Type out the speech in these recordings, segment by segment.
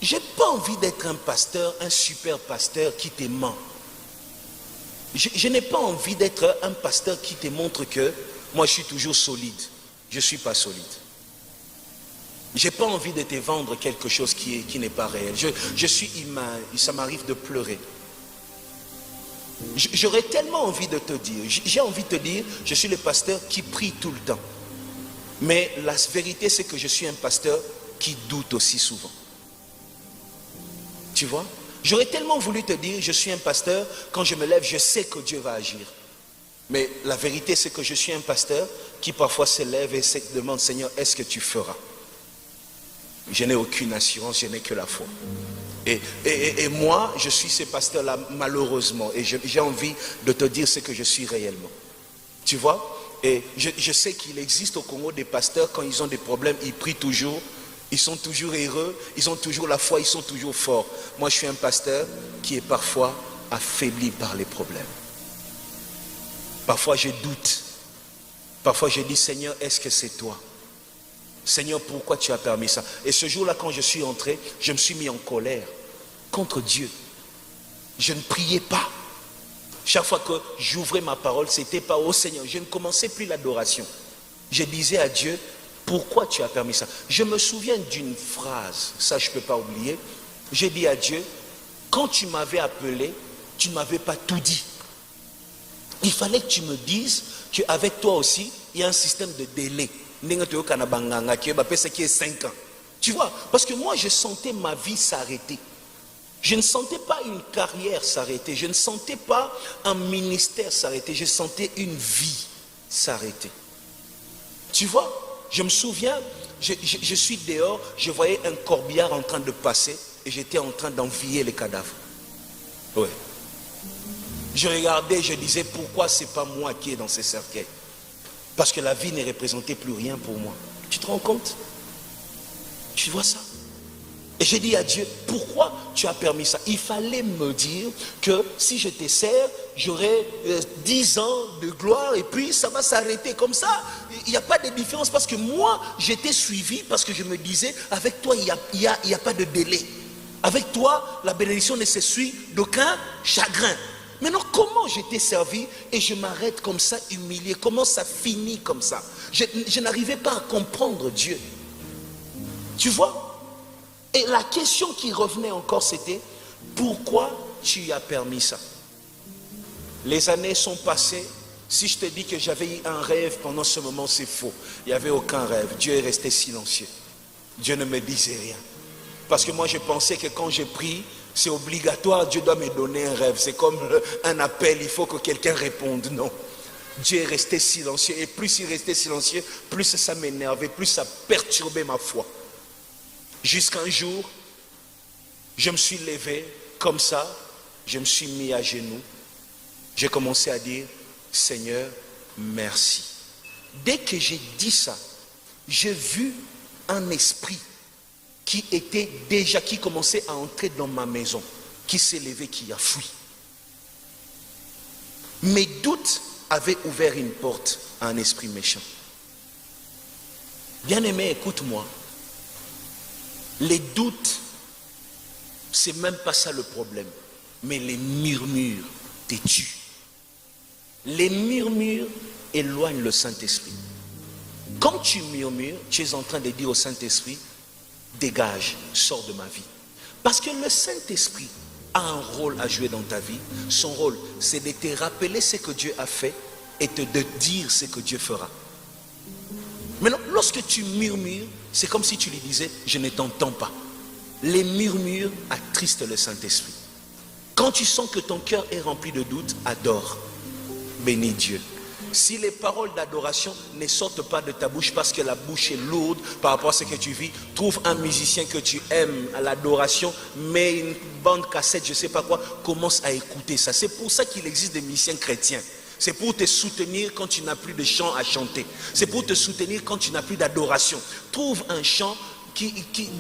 J'ai pas envie d'être un pasteur, un super pasteur qui te ment. Je n'ai pas envie d'être un pasteur qui te montre que moi je suis toujours solide. Je ne suis pas solide. Je n'ai pas envie de te vendre quelque chose qui n'est pas réel. Je suis humain, ça m'arrive de pleurer. J'aurais tellement envie de te dire, j'ai envie de te dire, je suis le pasteur qui prie tout le temps. Mais la vérité c'est que je suis un pasteur qui doute aussi souvent. Tu vois? J'aurais tellement voulu te dire, je suis un pasteur, quand je me lève, je sais que Dieu va agir. Mais la vérité, c'est que je suis un pasteur qui parfois se lève et se demande, Seigneur, est-ce que tu feras? Je n'ai aucune assurance, je n'ai que la foi. Et moi, je suis ce pasteur-là, malheureusement. Et j'ai envie de te dire ce que je suis réellement. Tu vois? Et je sais qu'il existe au Congo des pasteurs, quand ils ont des problèmes, ils prient toujours. Ils sont toujours heureux, ils ont toujours la foi, ils sont toujours forts. Moi, je suis un pasteur qui est parfois affaibli par les problèmes. Parfois, je doute. Parfois, je dis, Seigneur, est-ce que c'est toi? Seigneur, pourquoi tu as permis ça? Et ce jour-là, quand je suis entré, je me suis mis en colère contre Dieu. Je ne priais pas. Chaque fois que j'ouvrais ma parole, c'était pas au Seigneur. Je ne commençais plus l'adoration. Je disais à Dieu, pourquoi tu as permis ça? Je me souviens d'une phrase, ça je ne peux pas oublier. J'ai dit à Dieu, quand tu m'avais appelé, tu ne m'avais pas tout dit. Il fallait que tu me dises qu'avec toi aussi, il y a un système de délai. Qui est 5 ans. Tu vois, parce que moi je sentais ma vie s'arrêter. Je ne sentais pas une carrière s'arrêter. Je ne sentais pas un ministère s'arrêter. Je sentais une vie s'arrêter. Tu vois? Je me souviens, je suis dehors, je voyais un corbillard en train de passer et j'étais en train d'envier les cadavres. Ouais. Je regardais, je disais, pourquoi c'est pas moi qui est dans ces cercueils? Parce que la vie ne représentait plus rien pour moi. Tu te rends compte? Tu vois ça? Et j'ai dit à Dieu, pourquoi tu as permis ça? Il fallait me dire que si je te sers, j'aurai 10 ans de gloire et puis ça va s'arrêter comme ça. Il n'y a pas de différence parce que moi, j'étais suivi parce que je me disais, avec toi, il n'y a pas de délai. Avec toi, la bénédiction ne se suit d'aucun chagrin. Maintenant, comment j'étais servi et je m'arrête comme ça, humilié? Comment ça finit comme ça? Je n'arrivais pas à comprendre Dieu. Tu vois? Et la question qui revenait encore, c'était, pourquoi tu as permis ça? Les années sont passées. Si je te dis que j'avais eu un rêve pendant ce moment, c'est faux. Il n'y avait aucun rêve. Dieu est resté silencieux. Dieu ne me disait rien. Parce que moi, je pensais que quand je prie, c'est obligatoire, Dieu doit me donner un rêve. C'est comme un appel, il faut que quelqu'un réponde. Non. Dieu est resté silencieux. Et plus il restait silencieux, plus ça m'énervait, plus ça perturbait ma foi. Jusqu'un jour, je me suis levé comme ça, je me suis mis à genoux, j'ai commencé à dire, Seigneur, merci. Dès que j'ai dit ça, j'ai vu un esprit qui commençait à entrer dans ma maison, qui s'est levé, qui a fui. Mes doutes avaient ouvert une porte à un esprit méchant. Bien-aimé, écoute-moi. Les doutes, c'est même pas ça le problème. Mais les murmures te tuent. Les murmures éloignent le Saint-Esprit. Quand tu murmures, tu es en train de dire au Saint-Esprit, dégage, sors de ma vie. Parce que le Saint-Esprit a un rôle à jouer dans ta vie. Son rôle, c'est de te rappeler ce que Dieu a fait et de dire ce que Dieu fera. Maintenant, lorsque tu murmures, c'est comme si tu lui disais, je ne t'entends pas. Les murmures attristent le Saint-Esprit. Quand tu sens que ton cœur est rempli de doutes, adore. Bénis Dieu. Si les paroles d'adoration ne sortent pas de ta bouche parce que la bouche est lourde par rapport à ce que tu vis, trouve un musicien que tu aimes à l'adoration, mets une bande cassette, je ne sais pas quoi, commence à écouter ça. C'est pour ça qu'il existe des musiciens chrétiens. C'est pour te soutenir quand tu n'as plus de chant à chanter. C'est pour te soutenir quand tu n'as plus d'adoration. Trouve un chant qui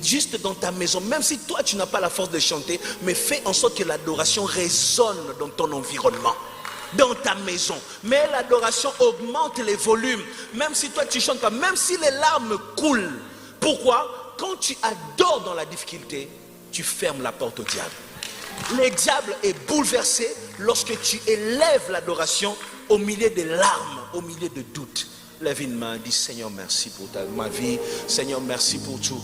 juste dans ta maison, même si toi tu n'as pas la force de chanter, mais fais en sorte que l'adoration résonne dans ton environnement, dans ta maison. Mais l'adoration augmente les volumes, même si toi tu chantes pas, même si les larmes coulent. Pourquoi? Quand tu adores dans la difficulté, tu fermes la porte au diable. Le diable est bouleversé lorsque tu élèves l'adoration au milieu des larmes, au milieu de doutes. Lève une main, dis Seigneur merci pour ma vie, Seigneur merci pour tout.